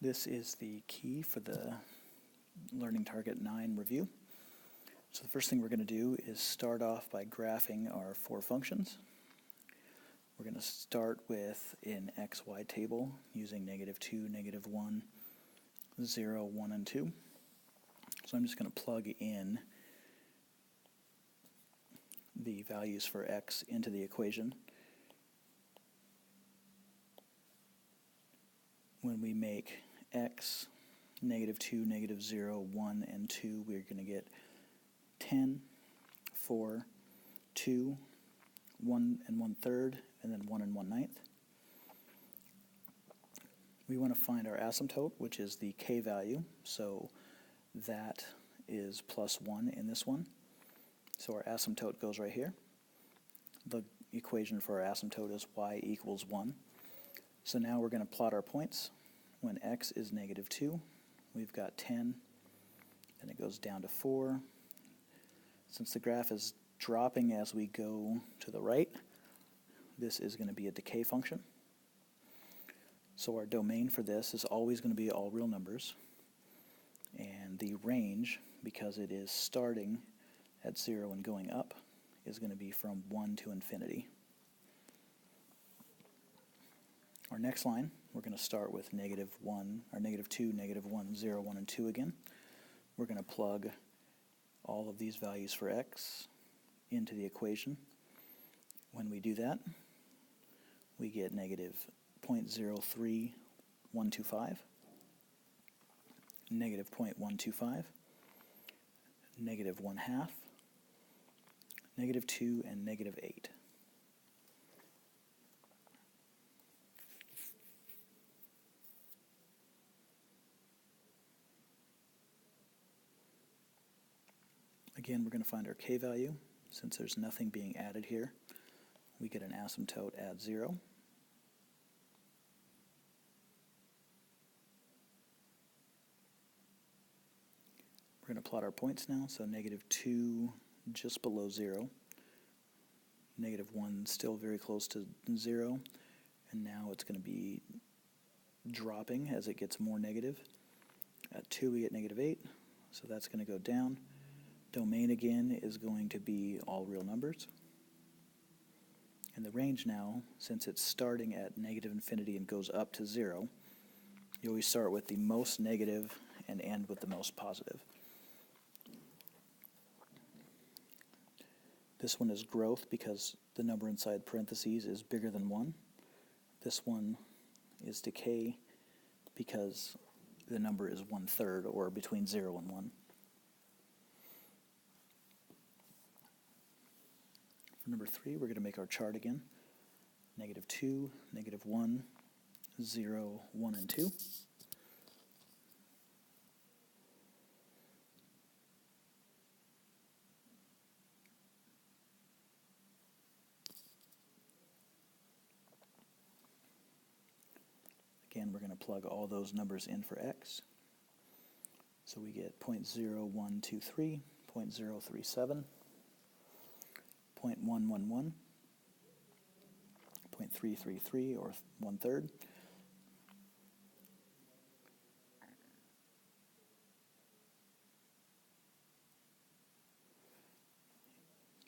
This is the key for the Learning Target 9 review. So the first thing we're going to do is start off by graphing our four functions. We're going to start with an xy table using -2, -1, 0, 1, and 2. So I'm just going to plug in the values for x into the equation. When we make x -2, -0, 1, and 2, we're going to get 10, 4, 2, 1 and 1/3, and then 1 and 1/9. We want to find our asymptote, which is the k value, so that is +1 in this one. So our asymptote goes right here. The equation for our asymptote is y equals 1. So now we're going to plot our points. When x is -2, we've got 10, then it goes down to 4. Since the graph is dropping as we go to the right, this is going to be a decay function. So our domain for this is always going to be all real numbers. And the range, because it is starting at 0 and going up, is going to be from 1 to infinity. Our next line, we're going to start with -1, or -2, -1, 0, 1, and 2 again. We're going to plug all of these values for x into the equation. When we do that, we get -0.03125, -0.125, -1/2, -2, and -8. Again, we're going to find our k value. Since there's nothing being added here, we get an asymptote at 0. We're going to plot our points now, so -2 just below 0, -1 still very close to 0, and now it's going to be dropping as it gets more negative. At 2 we get -8, so that's going to go down. Domain again is going to be all real numbers. And the range now, since it's starting at -infinity and goes up to 0, you always start with the most negative and end with the most positive. This one is growth because the number inside parentheses is bigger than 1. This one is decay because the number is 1/3, or between 0 and 1. For number 3, we're going to make our chart again. -2, -1, 0, 1, and 2. Again, we're going to plug all those numbers in for x. So we get 0.0123, 0.037, 0.111, 0.333, or 1/3.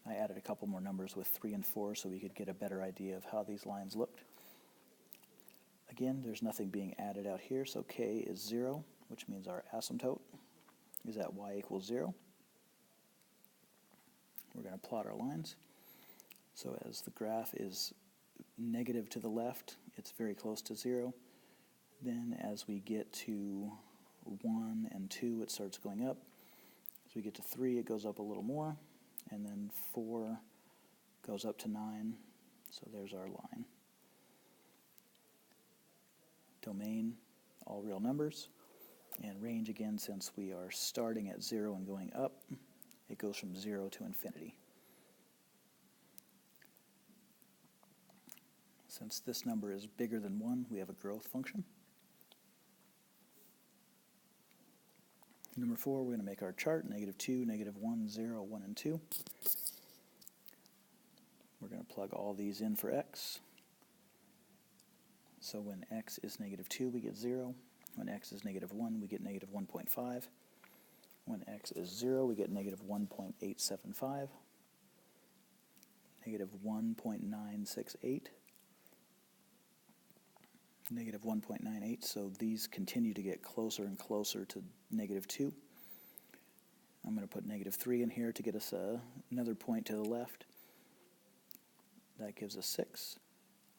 I added a couple more numbers with 3 and 4 so we could get a better idea of how these lines looked. Again, there's nothing being added out here, so k is 0, which means our asymptote is at y equals 0. We're going to plot our lines. So as the graph is negative to the left, it's very close to 0. Then as we get to 1 and 2, it starts going up. As we get to 3, it goes up a little more. And then 4 goes up to 9. So there's our line. Domain, all real numbers. And range, again, since we are starting at 0 and going up, it goes from 0 to infinity. Since this number is bigger than 1, we have a growth function. Number 4, we're going to make our chart, -2, -1, 0, 1, and 2. We're going to plug all these in for x. So when x is -2, we get 0. When x is negative 1, we get negative 1.5. When x is 0, we get negative 1.875, negative 1.968, negative 1.98, so these continue to get closer and closer to negative 2. I'm going to put negative 3 in here to get us another point to the left. That gives us 6.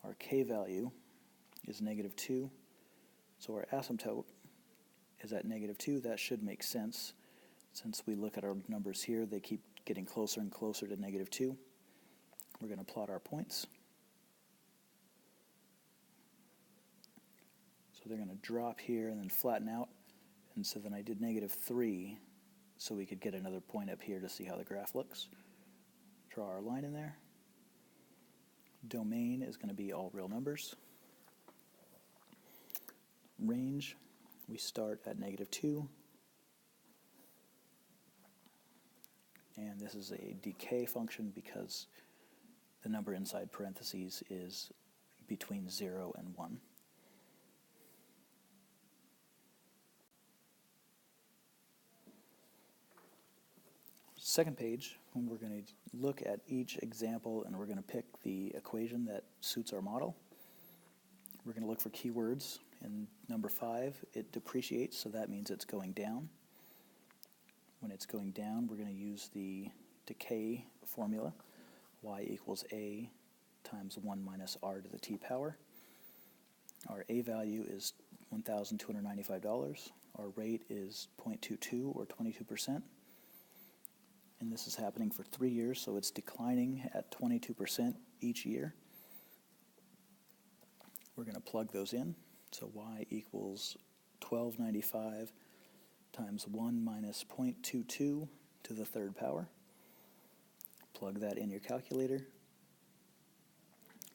Our k value is negative 2, so our asymptote is at negative 2. That should make sense. Since we look at our numbers here, they keep getting closer and closer to negative 2. We're going to plot our points. So they're going to drop here and then flatten out. And so then I did negative 3 so we could get another point up here to see how the graph looks. Draw our line in there. Domain is going to be all real numbers. Range, we start at negative 2. And this is a decay function because the number inside parentheses is between 0 and 1. Second page, we're going to look at each example and we're going to pick the equation that suits our model. We're going to look for keywords. In number 5, it depreciates, so that means it's going down. When it's going down, we're going to use the decay formula, y equals a times 1 minus r to the t power. Our a value is $1,295. Our rate is 0.22 or 22%. And this is happening for 3 years, so it's declining at 22% each year. We're going to plug those in. So y equals $1,295 times 1 minus 0.22 to the third power. Plug that in your calculator.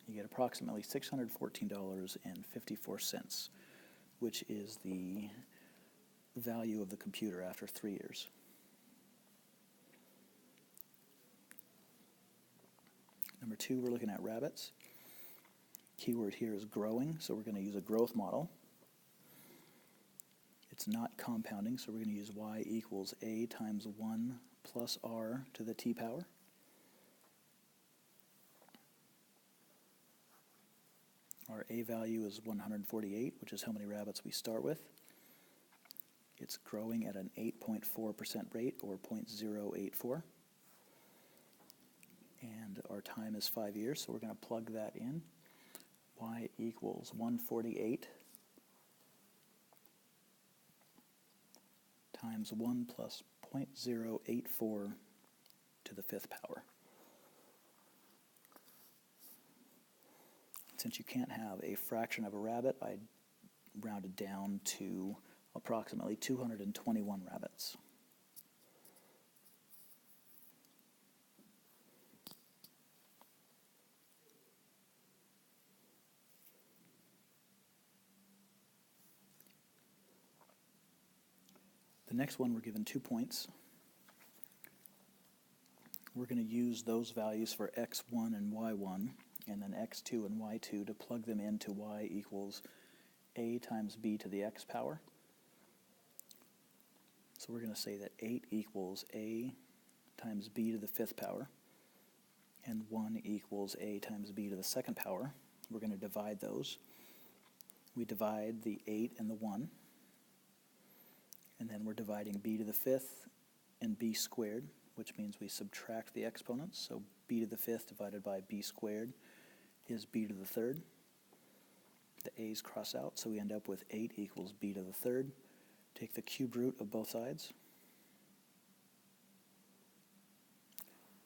You get approximately $614.54, which is the value of the computer after 3 years. Number 2, we're looking at rabbits. Keyword here is growing, so we're going to use a growth model. It's not compounding, so we're going to use y equals a times 1 plus r to the t power. Our a value is 148, which is how many rabbits we start with. It's growing at an 8.4% rate, or 0.084. And our time is 5 years, so we're going to plug that in. Y equals 148 times 1 plus 0.084 to the fifth power. Since you can't have a fraction of a rabbit, I rounded down to approximately 221 rabbits. The next one, we're given 2 points. We're going to use those values for x1 and y1, and then x2 and y2 to plug them into y equals a times b to the x power. So we're going to say that 8 equals a times b to the fifth power, and 1 equals a times b to the second power. We're going to divide those. We divide the 8 and the 1. And then we're dividing b to the fifth and b squared, which means we subtract the exponents. So b to the fifth divided by b squared is b to the third. The a's cross out, so we end up with 8 equals b to the third. Take the cube root of both sides.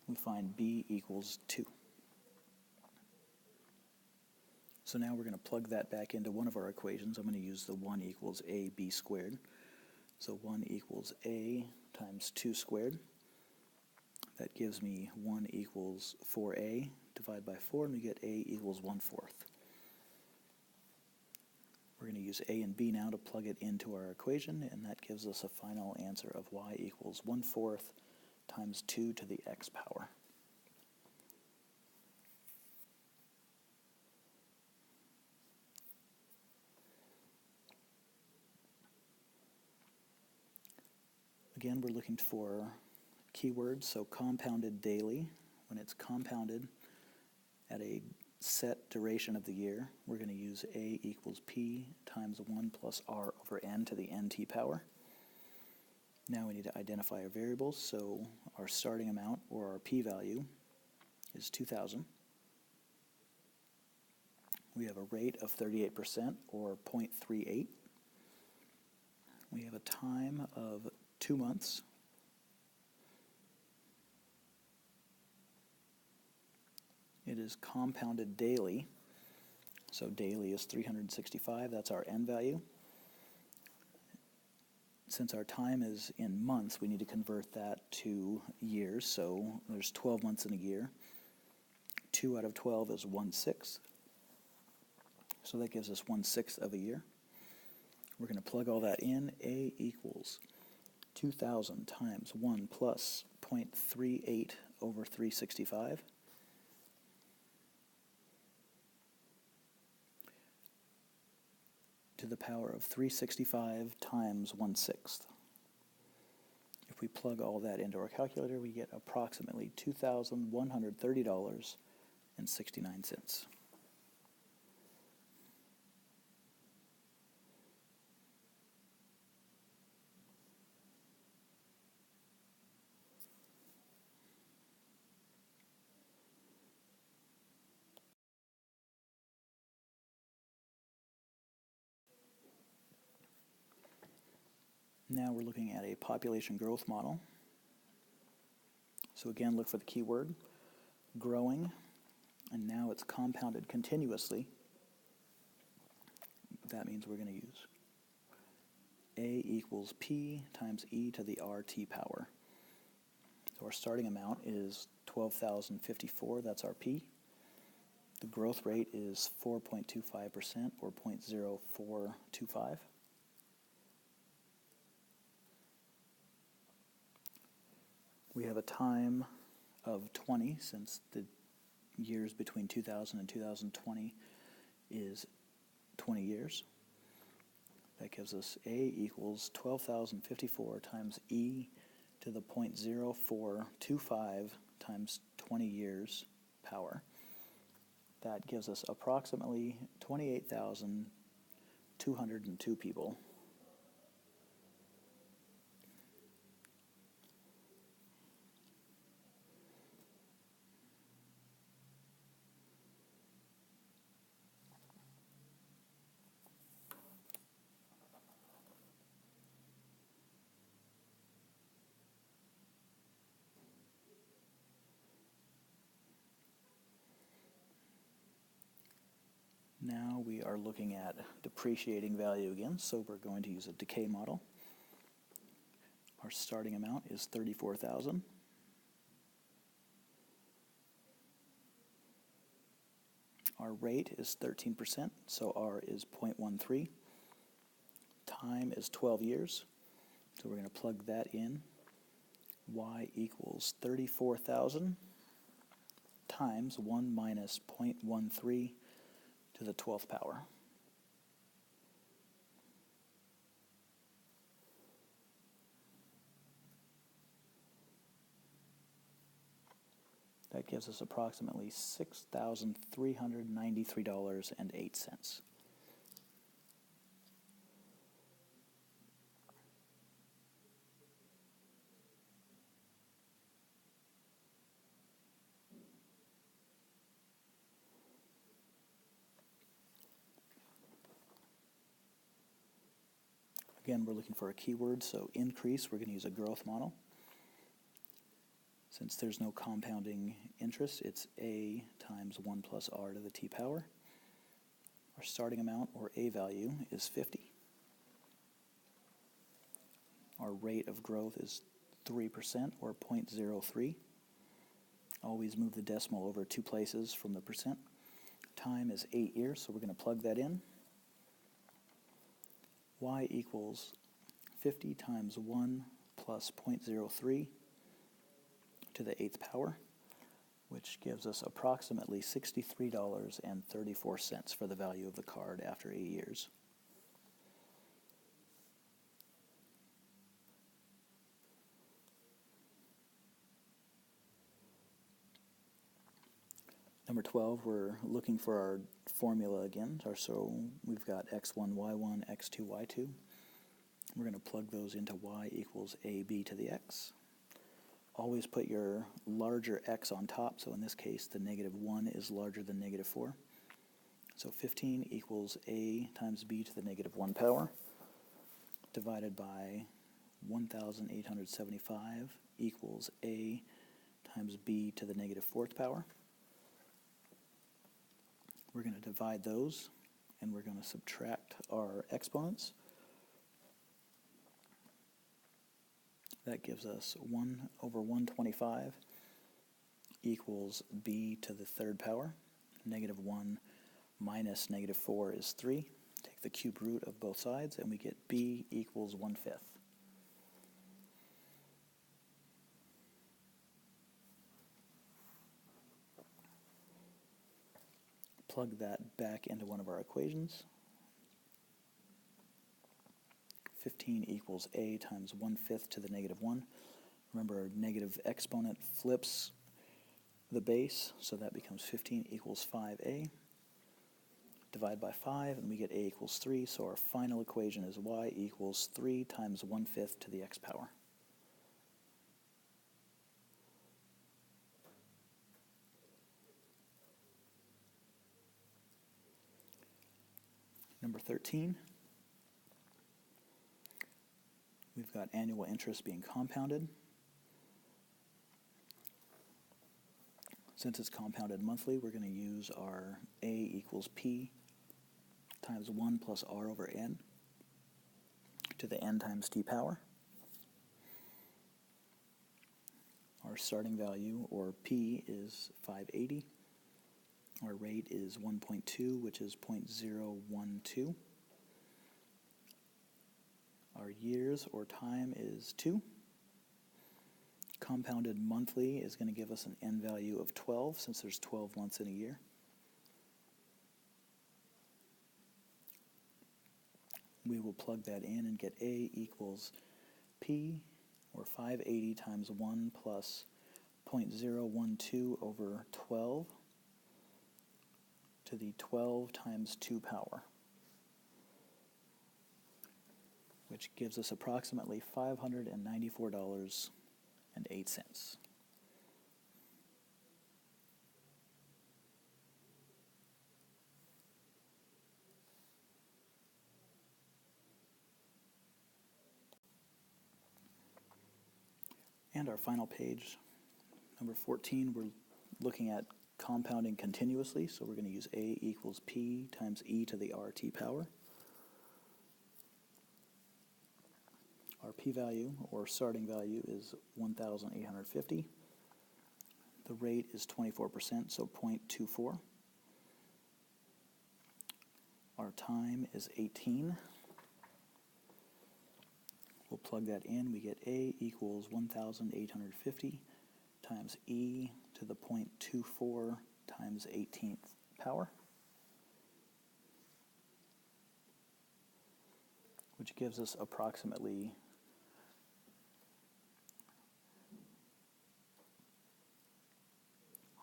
We find b equals 2. So now we're going to plug that back into one of our equations. I'm going to use the 1 equals ab squared. So 1 equals a times 2 squared. That gives me 1 equals 4a. Divide by 4 and we get a equals 1/4. We're going to use a and b now to plug it into our equation, and that gives us a final answer of y equals 1/4 times 2 to the x power. Again, we're looking for keywords, so compounded daily. When it's compounded at a set duration of the year, we're going to use A equals P times 1 plus R over N to the NT power. Now we need to identify our variables, so our starting amount, or our P value, is 2,000. We have a rate of 38%, or 0.38. We have a time of 2 months. It is compounded daily, so daily is 365, that's our N value. Since our time is in months, we need to convert that to years, so there's 12 months in a year. 2 out of 12 is 1/6, so that gives us 1/6 of a year. We're going to plug all that in. A equals 2,000 times 1 plus 0.38 over 365. To the power of 365 times 1/6. If we plug all that into our calculator, we get approximately $2,130.69. Now we're looking at a population growth model. So again, look for the keyword, growing, and now it's compounded continuously. That means we're going to use A equals P times E to the RT power. So our starting amount is 12,054, that's our P. The growth rate is 4.25%, or 0.0425. We have a time of 20, since the years between 2000 and 2020 is 20 years. That gives us A equals 12,054 times E to the 0.0425 times 20 years power. That gives us approximately 28,202 people. Now we are looking at depreciating value again, so we're going to use a decay model. Our starting amount is 34,000. Our rate is 13%, so R is 0.13. Time is 12 years, so we're going to plug that in. Y equals 34,000 times 1 minus 0.13 to the 12th power. That gives us approximately $6,393.08. Again, we're looking for a keyword, so increase, we're going to use a growth model. Since there's no compounding interest, it's A times 1 plus R to the T power. Our starting amount, or A value, is 50. Our rate of growth is 3%, or 0.03. Always move the decimal over 2 places from the percent. Time is 8 years, so we're going to plug that in. Y equals 50 times 1 plus 0.03 to the 8th power, which gives us approximately $63.34 for the value of the card after 8 years. Number 12, we're looking for our formula again. So we've got x1, y1, x2, y2. We're going to plug those into y equals ab to the x. Always put your larger x on top, so in this case the -1 is larger than -4. So 15 equals a times b to the -1 power, divided by 1,875 equals a times b to the -4th power. We're going to divide those, and we're going to subtract our exponents. That gives us 1 over 125 equals b to the 3rd power. -1 minus -4 is 3. Take the cube root of both sides, and we get b equals 1/5. Plug that back into one of our equations. 15 equals a times 1/5 to the -1. Remember, our negative exponent flips the base, so that becomes 15 equals 5a. Divide by 5, and we get a equals 3, so our final equation is y equals 3 times 1/5 to the x power. Number 13, we've got annual interest being compounded. Since it's compounded monthly, we're going to use our a equals p times 1 plus r over n to the n times t power. Our starting value, or p, is 580. Our rate is 1.2, which is 0.012. Our years, or time, is 2. Compounded monthly is going to give us an n value of 12, since there's 12 months in a year. We will plug that in and get a equals p, or 580 times 1 plus 0.012 over 12 to the 12 times 2 power, which gives us approximately $594.08. And our final page, number 14, we're looking at compounding continuously, so we're going to use a equals p times e to the rt power. Our p-value, or starting value, is 1,850. The rate is 24%, so 0.24. Our time is 18. We'll plug that in. We get a equals 1,850 times e to the 0.24 times 18th power, which gives us approximately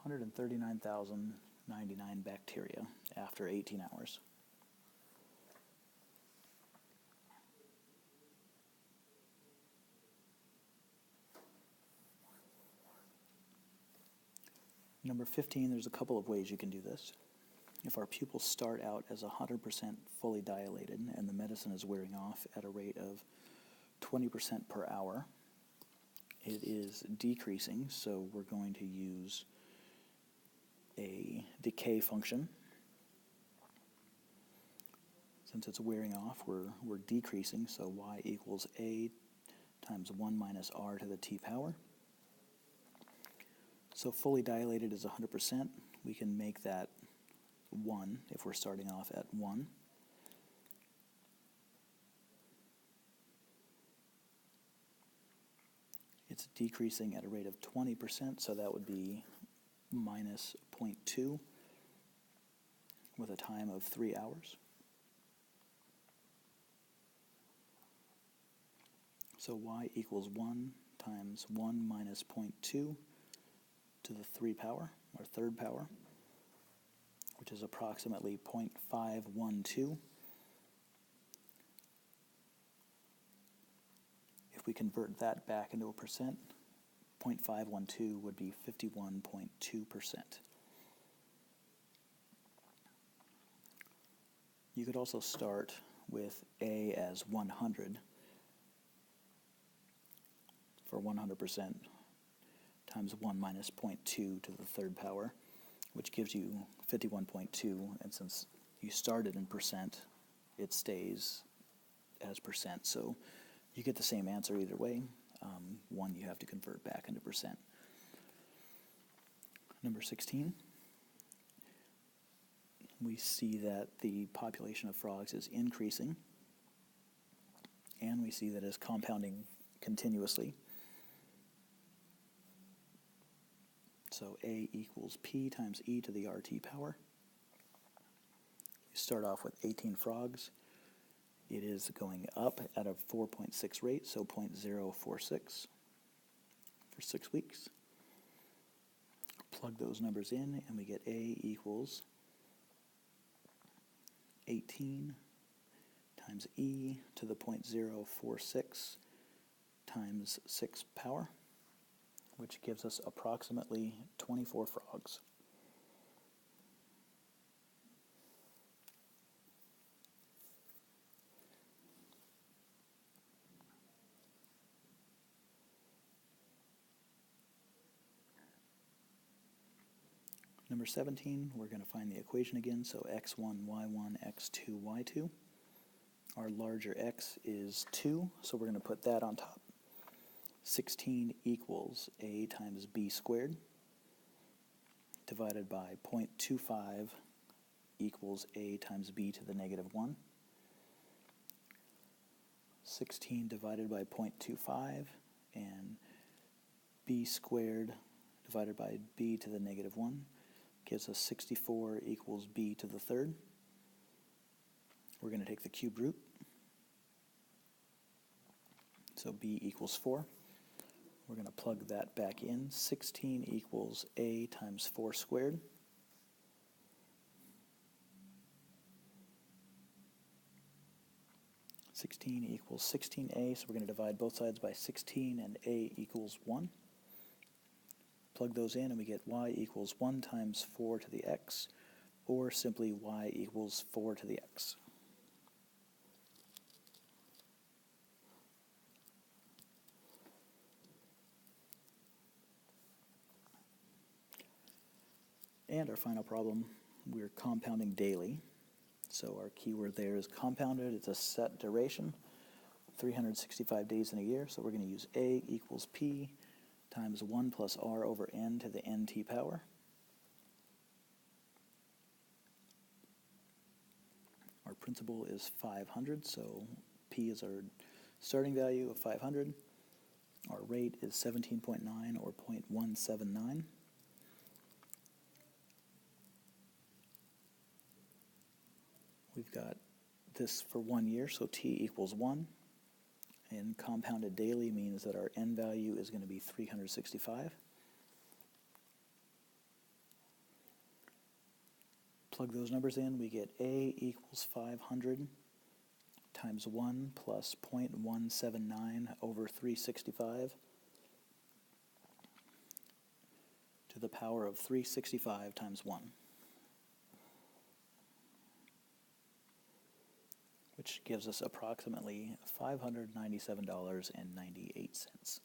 139,099 bacteria after 18 hours. Number 15, there's a couple of ways you can do this. If our pupils start out as 100% fully dilated and the medicine is wearing off at a rate of 20% per hour, it is decreasing, so we're going to use a decay function. Since it's wearing off, we're decreasing, so y equals a times 1 minus r to the t power. So fully dilated is 100%. We can make that 1 if we're starting off at 1. It's decreasing at a rate of 20%, so that would be minus 0.2 with a time of 3 hours. So y equals 1 times 1 minus 0.2 to the 3 power, or 3rd power. which is approximately 0.512. If we convert that back into a percent, 0.512 would be 51.2%. You could also start with A as 100 for 100% times 1 minus 0.2 to the third power, which gives you 51.2, and since you started in percent, it stays as percent, so you get the same answer either way. One you have to convert back into percent. Number 16, we see that the population of frogs is increasing, and we see that it's compounding continuously. So A equals P times e to the RT power. We start off with 18 frogs. It is going up at a 4.6 rate, so 0.046 for 6 weeks. Plug those numbers in, and we get A equals 18 times e to the 0.046 times 6 power, which gives us approximately 24 frogs. Number 17, we're going to find the equation again, so x1, y1, x2, y2. Our larger x is 2, so we're going to put that on top. 16 equals a times b squared, divided by 0.25 equals a times b to the negative 1. 16 divided by 0.25, and b squared divided by b to the negative 1 gives us 64 equals b to the third. We're going to take the cube root, so b equals 4. We're going to plug that back in. 16 equals a times 4 squared. (16 equals 16a, so we're going to divide both sides by 16, and a equals 1. Plug those in, and we get y equals 1 times 4 to the x, or simply y equals 4 to the x. And our final problem, we're compounding daily. So our keyword there is compounded. It's a set duration, 365 days in a year. So we're going to use a equals p times 1 plus r over n to the nt power. Our principal is 500, so p is our starting value of 500. Our rate is 17.9 or 0.179. We've got this for 1 year, so t equals 1. And compounded daily means that our n value is going to be 365. Plug those numbers in, we get a equals 500 times 1 plus 0.179 over 365 to the power of 365 times 1. Which gives us approximately $597.98.